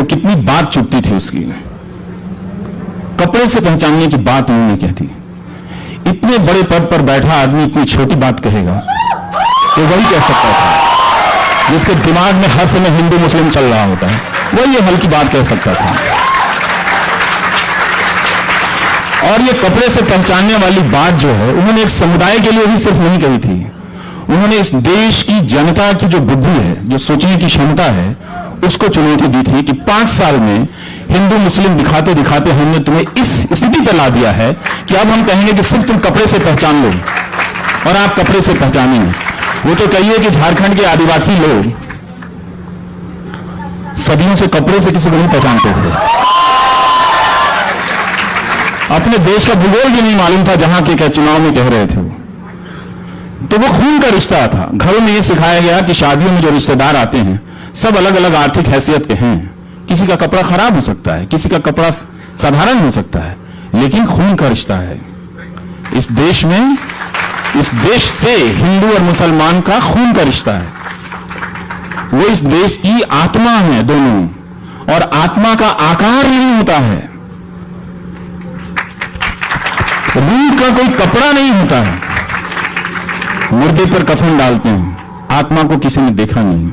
तो कितनी बात चुपती थी उसकी। कपड़े से पहचानने की बात उन्होंने कह दी। इतने बड़े पद पर बैठा आदमी इतनी छोटी बात कहेगा, तो वही कह सकता था जिसके दिमाग में हर समय हिंदू मुस्लिम चल रहा होता है, वही ये हल्की बात कह सकता था। और ये कपड़े से पहचानने वाली बात जो है, उन्होंने एक समुदाय के लिए ही सिर्फ नहीं कही थी, उन्होंने इस देश की जनता की जो बुद्धि है, जो सोचने की क्षमता है, उसको चुनौती दी थी कि 5 साल में हिंदू मुस्लिम दिखाते दिखाते हमने तुम्हें इस स्थिति पर ला दिया है कि अब हम कहेंगे कि सिर्फ तुम कपड़े से पहचान लो, और आप कपड़े से पहचानेंगे। वो तो कहिए कि झारखंड के आदिवासी लोग सदियों से कपड़े से किसी को नहीं पहचानते थे, अपने देश का भूगोल भी नहीं मालूम था जहां के क्या चुनाव में कह रहे थे वो। तो वो खून का रिश्ता था। घरों में ये सिखाया गया कि शादियों में जो रिश्तेदार आते हैं सब अलग अलग आर्थिक हैसियत के हैं, किसी का कपड़ा खराब हो सकता है, किसी का कपड़ा साधारण हो सकता है, लेकिन खून का रिश्ता है। इस देश में, इस देश से हिंदू और मुसलमान का खून का रिश्ता है। वो इस देश की आत्मा है दोनों, और आत्मा का आकार नहीं होता है, रूह का कोई कपड़ा नहीं होता है। मुर्दे पर कफन डालते हैं, आत्मा को किसी ने देखा नहीं।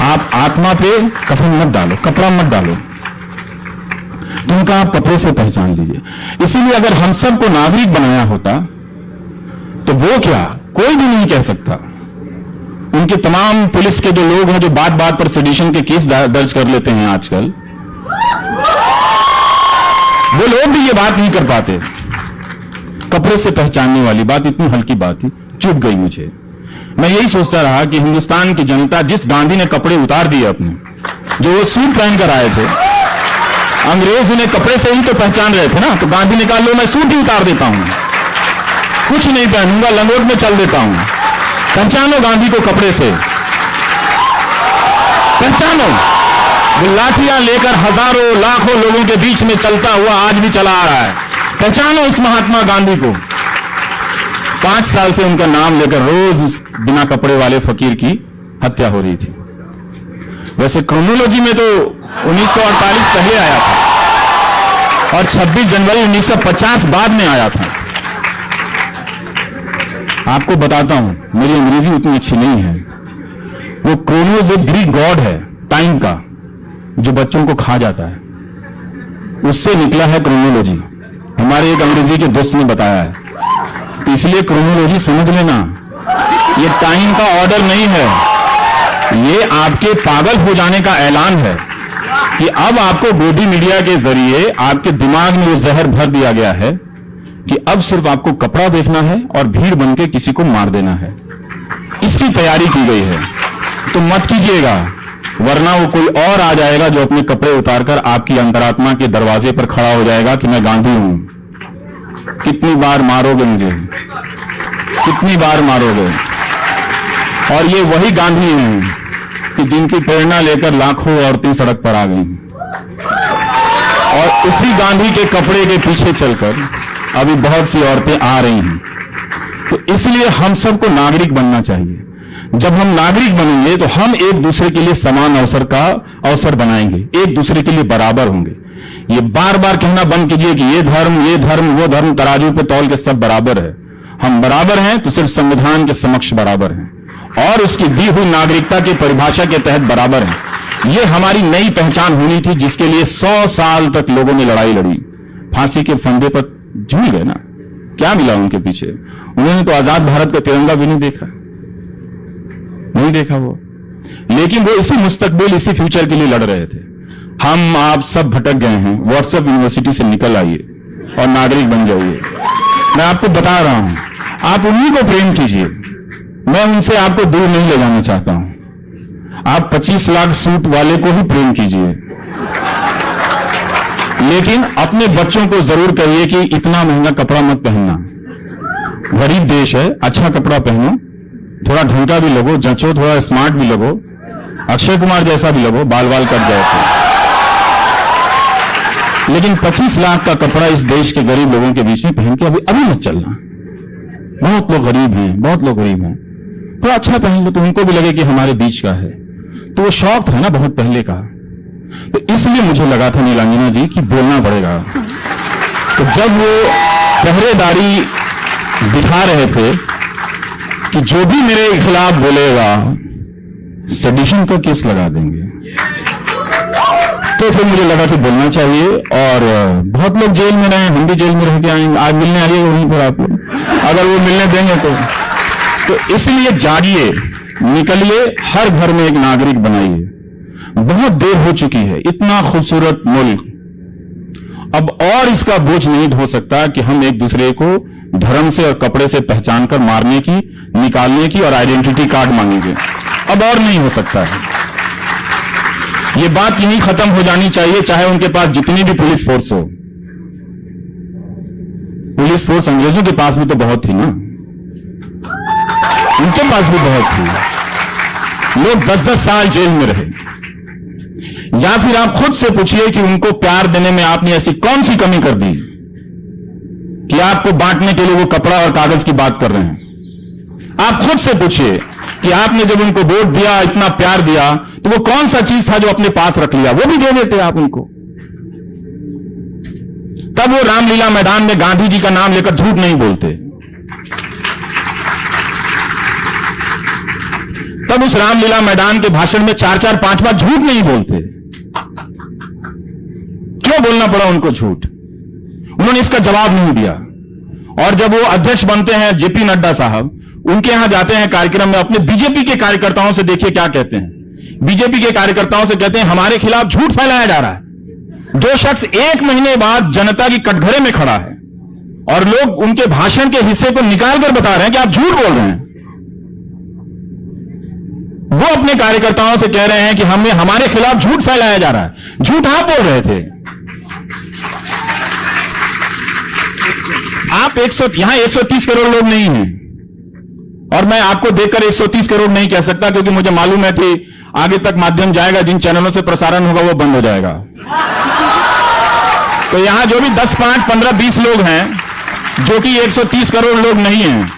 आप आत्मा पे कफन मत डालो, कपड़ा मत डालो, उनका आप कपड़े से पहचान लीजिए। इसीलिए अगर हम सबको नागरिक बनाया होता तो वो क्या, कोई भी नहीं कह सकता। उनके तमाम पुलिस के जो लोग हैं जो बात बात पर सेडिशन के केस दर्ज कर लेते हैं आजकल, वो लोग भी ये बात नहीं कर पाते। कपड़े से पहचानने वाली बात इतनी हल्की बात थी, चुप गई मुझे। मैं यही सोचता रहा कि हिंदुस्तान की जनता, जिस गांधी ने कपड़े उतार दिए अपने, जो वो सूट पहन कर आए थे, अंग्रेज उन्हें कपड़े से ही तो पहचान रहे थे ना, तो गांधी ने कहा लो मैं सूट ही उतार देता हूं, कुछ नहीं पहनूंगा, लंगोट में चल देता हूं। पहचानो गांधी को कपड़े से, पहचानो। वो लाठियां लेकर हजारों लाखों लोगों के बीच में चलता हुआ आज भी चला आ रहा है। पहचानो उस महात्मा गांधी को। 5 साल से उनका नाम लेकर रोज उस बिना कपड़े वाले फकीर की हत्या हो रही थी। वैसे क्रोनोलॉजी में तो 1948 पहले आया था और 26 जनवरी 1950 बाद में आया था। आपको बताता हूं, मेरी अंग्रेजी उतनी अच्छी नहीं है। वो क्रोनोस एक ग्रीक गॉड है टाइम का, जो बच्चों को खा जाता है, उससे निकला है क्रोनोलॉजी। हमारे एक अंग्रेजी के दोस्त ने बताया है, तो इसलिए क्रोनोलॉजी समझ लेना, ये टाइम का ऑर्डर नहीं है, ये आपके पागल हो जाने का ऐलान है कि अब आपको गोदी मीडिया के जरिए आपके दिमाग में वो जहर भर दिया गया है कि अब सिर्फ आपको कपड़ा देखना है और भीड़ बनके किसी को मार देना है। इसकी तैयारी की गई है, तो मत कीजिएगा, वरना वो कोई और आ जाएगा जो अपने कपड़े उतारकर आपकी अंतरात्मा के दरवाजे पर खड़ा हो जाएगा कि मैं गांधी हूं। कितनी बार मारोगे मुझे, कितनी बार मारोगे? और ये वही गांधी हैं कि जिनकी प्रेरणा लेकर लाखों औरतें सड़क पर आ गई, और उसी गांधी के कपड़े के पीछे चलकर अभी बहुत सी औरतें आ रही हैं। तो इसलिए हम सबको नागरिक बनना चाहिए। जब हम नागरिक बनेंगे तो हम एक दूसरे के लिए समान अवसर का अवसर बनाएंगे, एक दूसरे के लिए बराबर होंगे। ये बार बार कहना बंद कीजिए कि ये धर्म वो धर्म, तराजू पे तौल के सब बराबर है। हम बराबर हैं तो सिर्फ संविधान के समक्ष बराबर हैं और उसकी दी हुई नागरिकता की परिभाषा के तहत बराबर हैं। ये हमारी नई पहचान होनी थी, जिसके लिए 100 साल तक लोगों ने लड़ाई लड़ी। फांसी के फंदे पर झूल गए ना, क्या मिला उनके पीछे? उन्होंने तो आजाद भारत का तिरंगा भी नहीं देखा, नहीं देखा वो। लेकिन वो इसी मुस्तकबिल, इसी फ्यूचर के लिए लड़ रहे थे। हम आप सब भटक गए हैं, व्हाट्सएप यूनिवर्सिटी से निकल आइए और नागरिक बन जाइए। मैं आपको बता रहा हूं, आप उन्हीं को प्रेम कीजिए, मैं उनसे आपको दूर नहीं ले जाना चाहता हूं। आप 25 लाख सूट वाले को ही प्रेम कीजिए, लेकिन अपने बच्चों को जरूर कहिए कि इतना महंगा कपड़ा मत पहनना, गरीब देश है, अच्छा कपड़ा पहनो, थोड़ा ढंग का भी लगो, जचो, थोड़ा स्मार्ट भी लगो, अक्षय कुमार जैसा भी लगो, बाल बाल कट जाए तो। लेकिन 25 लाख का कपड़ा इस देश के गरीब लोगों के बीच में पहन के अभी मत चलना। बहुत लोग गरीब हैं, बहुत लोग गरीब हैं, तो अच्छा पहन लो तो उनको भी लगे कि हमारे बीच का है। तो वो शौक था ना बहुत पहले का। तो इसलिए मुझे लगा था नीलांजना जी कि बोलना पड़ेगा। तो जब वो पहरेदारी दिखा रहे थे कि जो भी मेरे खिलाफ बोलेगा सेडिशन का केस लगा देंगे, तो फिर मुझे लगा कि बोलना चाहिए। और बहुत लोग जेल में रहे, हम भी जेल में रह के आएंगे, आज मिलने आइए वहीं पर आप लोग, अगर वो मिलने देंगे तो इसलिए जागिए, निकलिए, हर घर में एक नागरिक बनाइए। बहुत देर हो चुकी है, इतना खूबसूरत मुल्क, अब और इसका बोझ नहीं ढो सकता कि हम एक दूसरे को धर्म से और कपड़े से पहचान कर मारने की, निकालने की और आइडेंटिटी कार्ड मांगेंगे। अब और नहीं हो सकता है। यह बात यहीं खत्म हो जानी चाहिए, चाहे उनके पास जितनी भी पुलिस फोर्स हो। पुलिस फोर्स अंग्रेजों के पास भी तो बहुत थी ना, उनके पास भी बहुत थी। लोग 10-10 साल जेल में रहे। या फिर आप खुद से पूछिए कि उनको प्यार देने में आपने ऐसी कौन सी कमी कर दी कि आपको बांटने के लिए वो कपड़ा और कागज की बात कर रहे हैं। आप खुद से पूछिए कि आपने जब उनको वोट दिया, इतना प्यार दिया, तो वो कौन सा चीज था जो अपने पास रख लिया, वो भी दे देते आप उनको। तब वो रामलीला मैदान में गांधी जी का नाम लेकर झूठ नहीं बोलते। तब उस रामलीला मैदान के भाषण में 4-4, 5 झूठ नहीं बोलते। क्यों बोलना पड़ा उनको झूठ? उन्होंने इसका जवाब नहीं दिया। और जब वो अध्यक्ष बनते हैं, जेपी नड्डा साहब, उनके यहां जाते हैं कार्यक्रम में, अपने बीजेपी के कार्यकर्ताओं से देखिए क्या कहते हैं। बीजेपी के कार्यकर्ताओं से कहते हैं हमारे खिलाफ झूठ फैलाया जा रहा है। जो शख्स 1 महीने बाद जनता की कटघरे में खड़ा है और लोग उनके भाषण के हिस्से को निकाल कर बता रहे हैं कि आप झूठ बोल रहे हैं, वो अपने कार्यकर्ताओं से कह रहे हैं कि हमारे खिलाफ झूठ फैलाया जा रहा है। झूठ आप बोल रहे थे। आप यहां 130 करोड़ लोग नहीं हैं, और मैं आपको देखकर 130 करोड़ नहीं कह सकता, क्योंकि मुझे मालूम है कि आगे तक माध्यम जाएगा, जिन चैनलों से प्रसारण होगा वो बंद हो जाएगा। तो यहां जो भी 10, 5, 15, 20 लोग हैं जो कि 130 करोड़ लोग नहीं हैं,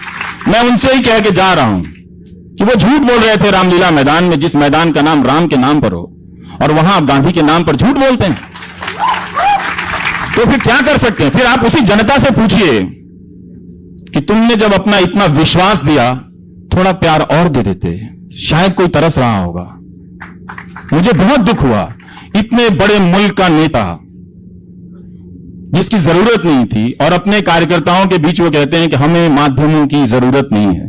मैं उनसे ही कह के जा रहा हूं कि वो झूठ बोल रहे थे रामलीला मैदान में, जिस मैदान का नाम राम के नाम पर हो, और वहां आप गांधी के नाम पर झूठ बोलते हैं। तो फिर क्या कर सकते हैं? फिर आप उसी जनता से पूछिए कि तुमने जब अपना इतना विश्वास दिया, थोड़ा प्यार और दे देते, शायद कोई तरस रहा होगा। मुझे बहुत दुख हुआ, इतने बड़े मुल्क का नेता जिसकी जरूरत नहीं थी, और अपने कार्यकर्ताओं के बीच वो कहते हैं कि हमें माध्यमों की जरूरत नहीं है,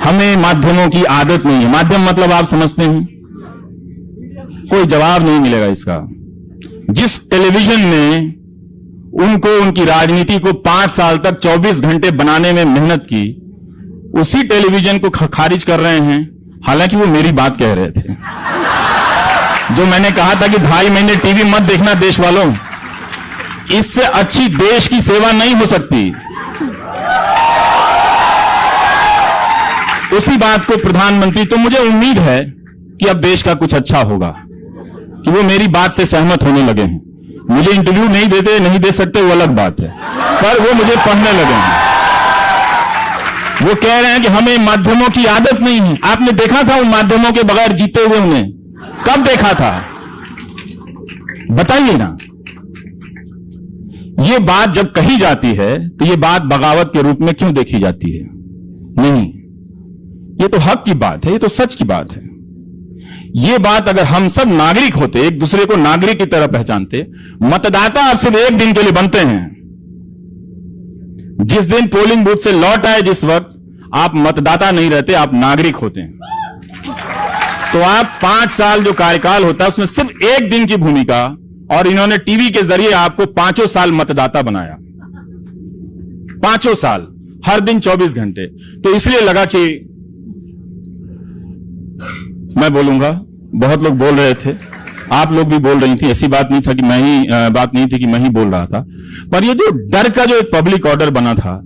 हमें माध्यमों की आदत नहीं है। माध्यम मतलब आप समझते हैं? कोई जवाब नहीं मिलेगा इसका। जिस टेलीविजन ने उनको, उनकी राजनीति को 5 साल तक 24 घंटे बनाने में मेहनत की, उसी टेलीविजन को खारिज कर रहे हैं। हालांकि वो मेरी बात कह रहे थे, जो मैंने कहा था कि 2.5 महीने टीवी मत देखना देश वालों, इससे अच्छी देश की सेवा नहीं हो सकती। उसी बात को प्रधानमंत्री, तो मुझे उम्मीद है कि अब देश का कुछ अच्छा होगा, कि वो मेरी बात से सहमत होने लगे हैं। मुझे इंटरव्यू नहीं देते, नहीं दे सकते, वो अलग बात है, पर वो मुझे पढ़ने लगे हैं। वो कह रहे हैं कि हमें माध्यमों की आदत नहीं है। आपने देखा था उन माध्यमों के बगैर जीते हुए उन्हें? कब देखा था? बताइए ना। ये बात जब कही जाती है तो ये बात बगावत के रूप में क्यों देखी जाती है? नहीं, ये तो हक की बात है, ये तो सच की बात है। ये बात अगर हम सब नागरिक होते, एक दूसरे को नागरिक की तरह पहचानते, मतदाता आप सिर्फ 1 दिन के लिए बनते हैं। जिस दिन पोलिंग बूथ से लौट आए, जिस वक्त आप मतदाता नहीं रहते, आप नागरिक होते हैं। तो आप 5 साल जो कार्यकाल होता है उसमें सिर्फ 1 दिन की भूमिका, और इन्होंने टीवी के जरिए आपको 5 साल मतदाता बनाया। 5 साल, हर दिन 24 घंटे। तो इसलिए लगा कि मैं बोलूंगा। बहुत लोग बोल रहे थे, आप लोग भी बोल रही थी, ऐसी बात नहीं था कि बात नहीं थी कि मैं ही बोल रहा था। पर ये जो डर का जो एक पब्लिक ऑर्डर बना था,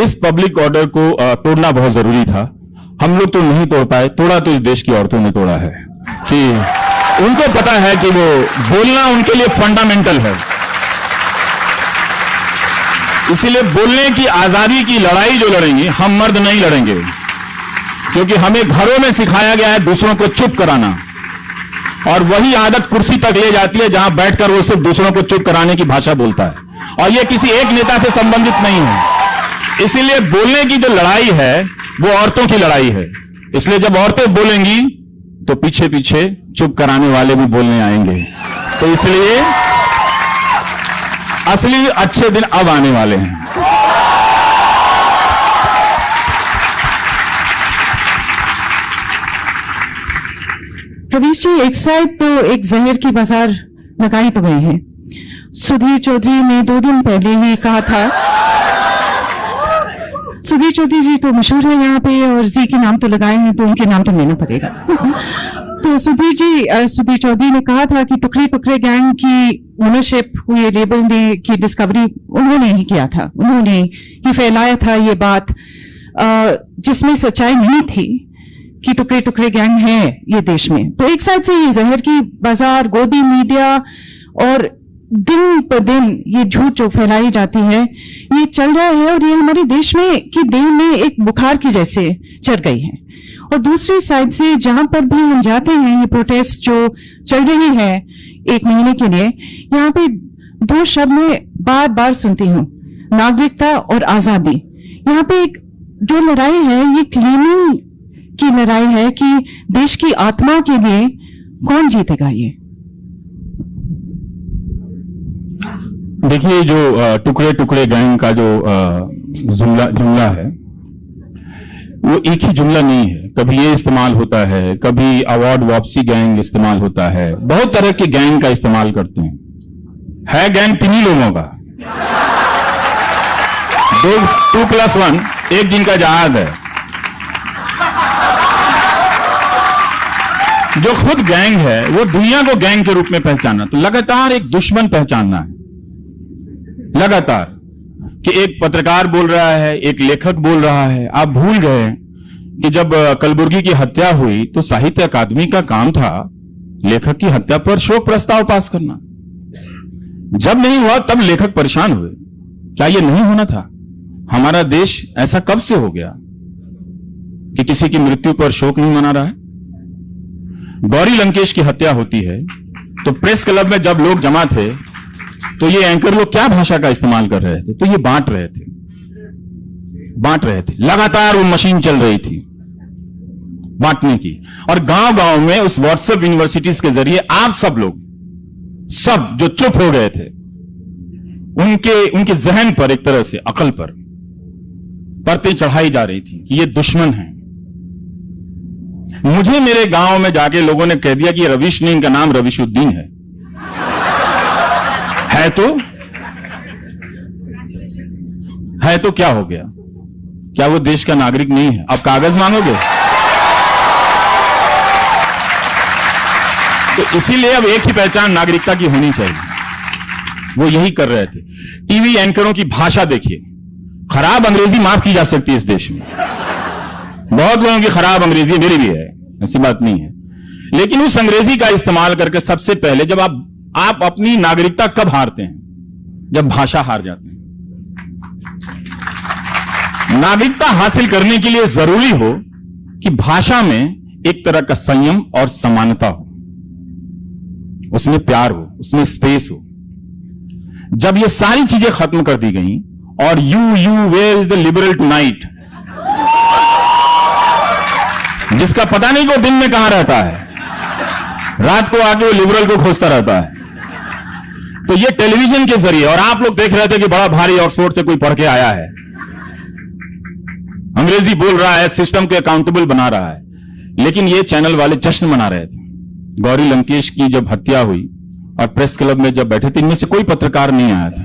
इस पब्लिक ऑर्डर को तोड़ना बहुत जरूरी था। हम लोग तो नहीं तोड़ पाए, तोड़ा तो इस देश की औरतों ने तोड़ा है, कि उनको पता है कि वो बोलना उनके लिए फंडामेंटल है। इसीलिए बोलने की आजादी की लड़ाई जो लड़ेंगे, हम मर्द नहीं लड़ेंगे, क्योंकि हमें घरों में सिखाया गया है दूसरों को चुप कराना। और वही आदत कुर्सी तक ले जाती है जहां बैठकर वो सिर्फ दूसरों को चुप कराने की भाषा बोलता है, और ये किसी एक नेता से संबंधित नहीं है। इसीलिए बोलने की जो लड़ाई है वो औरतों की लड़ाई है। इसलिए जब औरतें बोलेंगी तो पीछे पीछे चुप कराने वाले भी बोलने आएंगे। तो इसलिए असली अच्छे दिन अब आने वाले हैं। रवीश जी, एक साइड तो एक जहर की बाजार लगाई तो गई है। सुधीर चौधरी ने 2 दिन पहले ही कहा था, सुधीर चौधरी जी तो मशहूर है यहाँ पे, और जी के नाम तो लगाए हैं तो उनके नाम तो लेना पड़ेगा। तो सुधीर चौधरी ने कहा था कि टुकड़े टुकड़े गैंग की ओनरशिप हुई लेबल ने की डिस्कवरी उन्होंने ही किया था, उन्होंने ही फैलाया था ये बात, जिसमें सच्चाई नहीं थी कि टुकड़े टुकड़े गैंग है ये देश में। तो एक साइड से ये जहर की बाजार, गोदी मीडिया और दिन पर दिन ये झूठ जो फैलाई जाती है ये चल रहा है, और ये हमारे देश में की देह में एक बुखार की जैसे चढ़ गई है। और दूसरी साइड से जहां पर भी हम जाते हैं, ये प्रोटेस्ट जो चल रही है 1 महीने के लिए, यहाँ पे 2 शब्द मैं बार बार सुनती हूँ, नागरिकता और आजादी। यहाँ पे एक जो लड़ाई है ये क्लीनिंग की लड़ाई है कि देश की आत्मा के लिए कौन जीतेगा। ये देखिए, जो टुकड़े टुकड़े गैंग का जो जुमला है वो एक ही जुमला नहीं है। कभी ये इस्तेमाल होता है, कभी अवार्ड वापसी गैंग इस्तेमाल होता है, बहुत तरह के गैंग का इस्तेमाल करते हैं। है गैंग 3 ही लोगों का, 2+1, एक दिन का जहाज है। जो खुद गैंग है वो दुनिया को गैंग के रूप में पहचाना, तो लगातार एक दुश्मन पहचानना है, लगातार कि एक पत्रकार बोल रहा है, एक लेखक बोल रहा है। आप भूल गए कि जब कलबुर्गी की हत्या हुई तो साहित्य अकादमी का काम था लेखक की हत्या पर शोक प्रस्ताव पास करना। जब नहीं हुआ तब लेखक परेशान हुए, क्या यह नहीं होना था? हमारा देश ऐसा कब से हो गया कि किसी की मृत्यु पर शोक नहीं मना रहा है? गौरी लंकेश की हत्या होती है तो प्रेस क्लब में जब लोग जमा थे तो ये एंकर लोग क्या भाषा का इस्तेमाल कर रहे थे? तो ये बांट रहे थे। लगातार वो मशीन चल रही थी बांटने की, और गांव गांव में उस व्हाट्सएप यूनिवर्सिटीज के जरिए आप सब लोग, सब जो चुप हो गए थे, उनके जहन पर एक तरह से अकल पर परतें चढ़ाई जा रही थी कि ये दुश्मन है। मुझे मेरे गांव में जाके लोगों ने कह दिया कि रवीश नहीं, इनका नाम रवीशुद्दीन है तो क्या हो गया? क्या वो देश का नागरिक नहीं है? अब कागज मांगोगे? तो इसीलिए अब एक ही पहचान नागरिकता की होनी चाहिए। वो यही कर रहे थे। टीवी एंकरों की भाषा देखिए, खराब अंग्रेजी माफ की जा सकती है इस देश में, बहुत लोगों की खराब अंग्रेजी, मेरी भी है, ऐसी बात नहीं है, लेकिन उस अंग्रेजी का इस्तेमाल करके सबसे पहले जब आप अपनी नागरिकता कब हारते हैं? जब भाषा हार जाते हैं। नागरिकता हासिल करने के लिए जरूरी हो कि भाषा में एक तरह का संयम और समानता हो, उसमें प्यार हो, उसमें स्पेस हो। जब ये सारी चीजें खत्म कर दी गई और you where is the liberal tonight, जिसका पता नहीं वो दिन में कहां रहता है, रात को आके वो लिबरल को खोजता रहता है। तो ये टेलीविजन के जरिए, और आप लोग देख रहे थे कि बड़ा भारी ऑक्सफोर्ड से कोई पढ़ के आया है, अंग्रेजी बोल रहा है, सिस्टम को अकाउंटेबल बना रहा है, लेकिन ये चैनल वाले जश्न मना रहे थे। गौरी लंकेश की जब हत्या हुई और प्रेस क्लब में जब बैठे थे, इनमें से कोई पत्रकार नहीं आया था।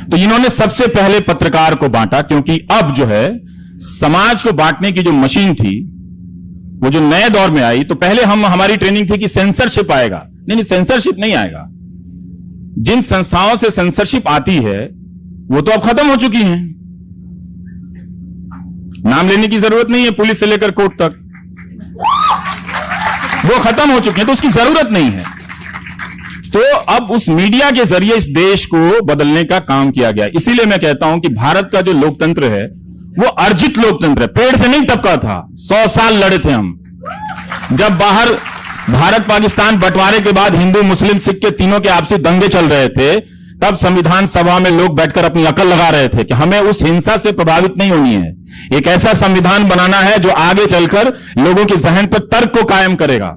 तो इन्होंने सबसे पहले पत्रकार को बांटा, क्योंकि अब जो है समाज को बांटने की जो मशीन थी वो जो नए दौर में आई, तो पहले हमारी ट्रेनिंग थी कि सेंसरशिप आएगा। नहीं, सेंसरशिप नहीं आएगा। जिन संस्थाओं से सेंसरशिप आती है वो तो अब खत्म हो चुकी हैं, नाम लेने की जरूरत नहीं है, पुलिस से लेकर कोर्ट तक वो खत्म हो चुके हैं, तो उसकी जरूरत नहीं है। तो अब उस मीडिया के जरिए इस देश को बदलने का काम किया गया। इसीलिए मैं कहता हूं कि भारत का जो लोकतंत्र है वो अर्जित लोकतंत्र है, पेड़ से नहीं टपका था। 100 साल लड़े थे हम। जब बाहर भारत पाकिस्तान बंटवारे के बाद हिंदू मुस्लिम सिख के तीनों के आपसी दंगे चल रहे थे, तब संविधान सभा में लोग बैठकर अपनी अकल लगा रहे थे कि हमें उस हिंसा से प्रभावित नहीं होनी है। एक ऐसा संविधान बनाना है जो आगे चलकर लोगों के जहन पर तर्क को कायम करेगा।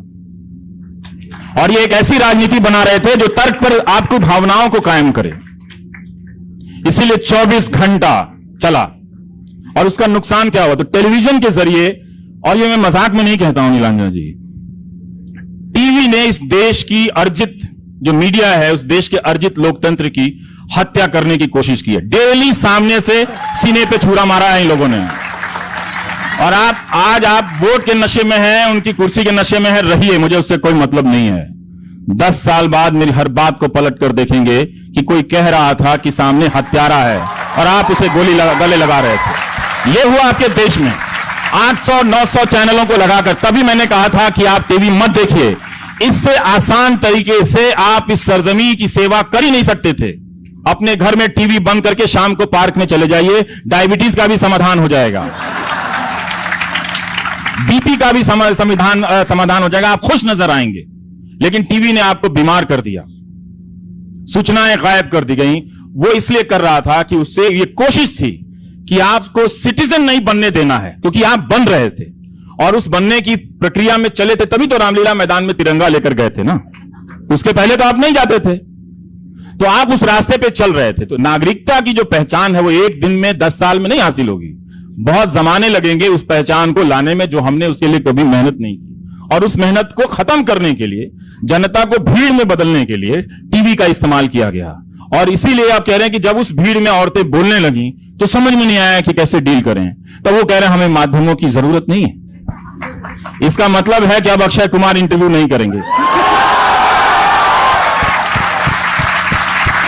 और ये एक ऐसी राजनीति बना रहे थे जो तर्क पर आपको भावनाओं को कायम करे। इसीलिए 24 घंटा चला। और उसका नुकसान क्या हुआ? तो टेलीविजन के जरिए, और ये मैं मजाक में नहीं कहता हूं नीलांजना जी, टीवी ने इस देश की अर्जित जो मीडिया है, उस देश के अर्जित लोकतंत्र की हत्या करने की कोशिश की है। डेली सामने से सीने पे छुरा मारा है इन लोगों ने। और आज आप वोट के नशे में हैं, उनकी कुर्सी के नशे में है, रहिए, मुझे उससे कोई मतलब नहीं है। 10 साल बाद मेरी हर बात को पलट कर देखेंगे कि कोई कह रहा था कि सामने हत्यारा है और आप उसे गले लगा रहे थे। यह हुआ आपके देश में 800-900 चैनलों को लगाकर। तभी मैंने कहा था कि आप टीवी मत देखिए, इससे आसान तरीके से आप इस सरजमी की सेवा कर ही नहीं सकते थे। अपने घर में टीवी बंद करके शाम को पार्क में चले जाइए, डायबिटीज का भी समाधान हो जाएगा, बीपी का भी समाधान हो जाएगा, आप खुश नजर आएंगे। लेकिन टीवी ने आपको बीमार कर दिया, सूचनाएं गायब कर दी गई। वो इसलिए कर रहा था कि उससे ये कोशिश थी कि आपको सिटीजन नहीं बनने देना है, क्योंकि आप बन रहे थे और उस बनने की प्रक्रिया में चले थे। तभी तो रामलीला मैदान में तिरंगा लेकर गए थे ना, उसके पहले तो आप नहीं जाते थे। तो आप उस रास्ते पे चल रहे थे। तो नागरिकता की जो पहचान है वो एक दिन में 10 साल में नहीं हासिल होगी, बहुत जमाने लगेंगे उस पहचान को लाने में, जो हमने उसके लिए कभी मेहनत नहीं की। और उस मेहनत को खत्म करने के लिए, जनता को भीड़ में बदलने के लिए टीवी का इस्तेमाल किया गया। और इसीलिए आप कह रहे हैं कि जब उस भीड़ में औरतें बोलने लगी तो समझ में नहीं आया कि कैसे डील करें, तो वो कह रहे हैं हमें माध्यमों की जरूरत नहीं है। इसका मतलब है कि अब अक्षय कुमार इंटरव्यू नहीं करेंगे,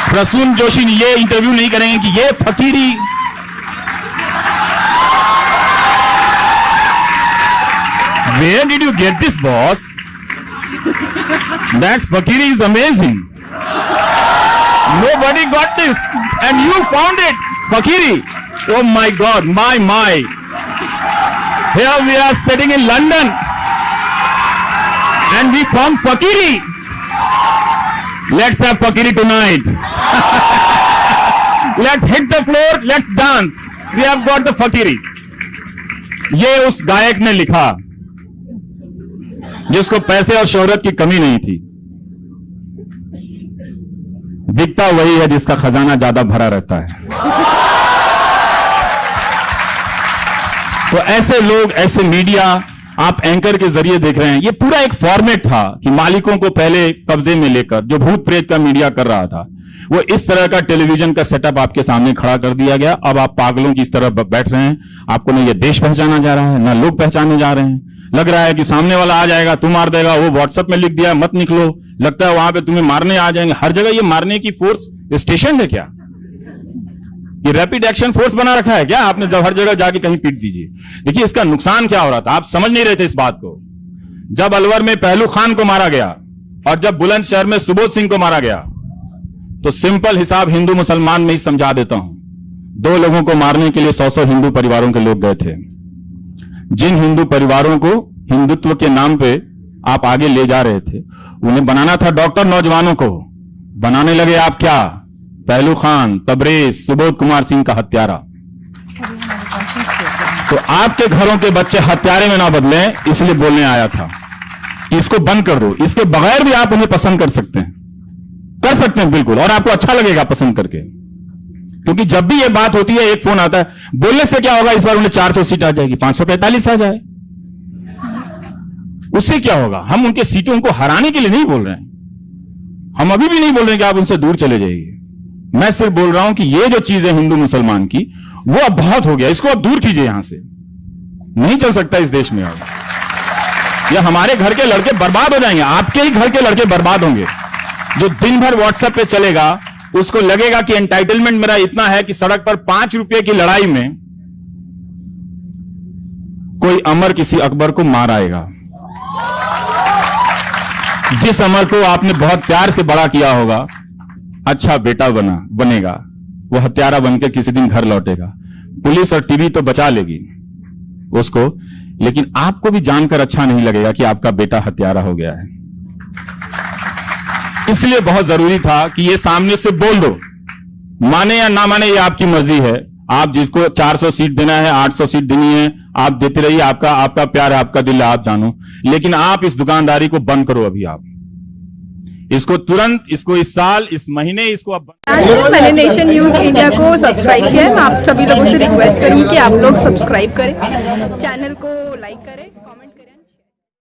प्रसून जोशी ये इंटरव्यू नहीं करेंगे कि ये फकीरी, where did you get this, boss? That fakiri is amazing. Nobody got this, and you found it, fakiri. Oh my God, my. Here we are sitting in London, and we found fakiri. Let's have fakiri tonight. Let's hit the floor, let's dance. We have got the fakiri. ये उस गायक ने लिखा जिसको पैसे और शोहरत की कमी नहीं थी। दिखता वही है जिसका खजाना ज्यादा भरा रहता है। तो ऐसे लोग, ऐसे मीडिया आप एंकर के जरिए देख रहे हैं। ये पूरा एक फॉर्मेट था कि मालिकों को पहले कब्जे में लेकर, जो भूत प्रेत का मीडिया कर रहा था, वो इस तरह का टेलीविजन का सेटअप आपके सामने खड़ा कर दिया गया। अब आप पागलों की इस तरह बैठ रहे हैं। आपको ना ये देश पहचाना जा रहा है, ना लोग पहचाने जा रहे हैं। लग रहा है कि सामने वाला आ जाएगा, तू मार देगा, वो व्हाट्सएप में लिख दिया मत निकलो, लगता है वहां पे तुम्हें मारने आ जाएंगे। हर जगह ये मारने की फोर्स स्टेशन है क्या? ये रैपिड एक्शन फोर्स बना रखा है क्या आपने? जब हर जगह जाके कहीं पीट दीजिए। देखिए इसका नुकसान क्या हो रहा था, आप समझ नहीं रहे थे इस बात को। जब अलवर में पहलू खान को मारा गया और जब बुलंदशहर में सुबोध सिंह को मारा गया, तो सिंपल हिसाब हिंदू मुसलमान में ही समझा देता हूं। 2 लोगों को मारने के लिए 100 हिंदू परिवारों के लोग गए थे। जिन हिंदू परिवारों को हिंदुत्व के नाम पे आप आगे ले जा रहे थे, उन्हें बनाना था डॉक्टर, नौजवानों को बनाने लगे आप क्या? पहलू खान, तबरेज, सुबोध कुमार सिंह का हत्यारा। तो आपके घरों के बच्चे हत्यारे में ना बदलें, इसलिए बोलने आया था कि इसको बंद कर दो। इसके बगैर भी आप उन्हें पसंद कर सकते हैं बिल्कुल, और आपको अच्छा लगेगा पसंद करके। क्योंकि जब भी ये बात होती है, एक फोन आता है, बोलने से क्या होगा, इस बार उन्हें 400 सीट आ जाएगी, 545 आ जाए, उससे क्या होगा? हम उनके सीटों को हराने के लिए नहीं बोल रहे हैं। हम अभी भी नहीं बोल रहे हैं कि आप उनसे दूर चले जाइए। मैं सिर्फ बोल रहा हूं कि ये जो चीज है हिंदू मुसलमान की, वो अब बहुत हो गया, इसको अब दूर कीजिए, यहां से नहीं चल सकता इस देश में। अब या हमारे घर के लड़के बर्बाद हो जाएंगे, आपके ही घर के लड़के बर्बाद होंगे। जो दिन भर व्हाट्सएप पे चलेगा, उसको लगेगा कि एंटाइटलमेंट मेरा इतना है कि सड़क पर 5 रुपए की लड़ाई में कोई अमर किसी अकबर को मार आएगा। जिस अमर को आपने बहुत प्यार से बड़ा किया होगा, अच्छा बेटा बनेगा, वो हत्यारा बनकर किसी दिन घर लौटेगा। पुलिस और टीवी तो बचा लेगी उसको, लेकिन आपको भी जानकर अच्छा नहीं लगेगा कि आपका बेटा हत्यारा हो गया है। इसलिए बहुत जरूरी था कि ये सामने से बोल दो, माने या ना माने ये आपकी मर्जी है। आप जिसको 400 सीट देना है, 800 सीट देनी है, आप देते रहिए, आपका प्यार है, आपका दिल है, आप जानो। लेकिन आप इस दुकानदारी को बंद करो अभी। आप इसको तुरंत, इसको इस साल, इस महीने इसको आप मैंने नेशन न्यूज इंडिया को सब्सक्राइब किया है। मैं आप सभी लोगों से रिक्वेस्ट करूंगी कि आप लोग सब्सक्राइब करें, चैनल को लाइक करें।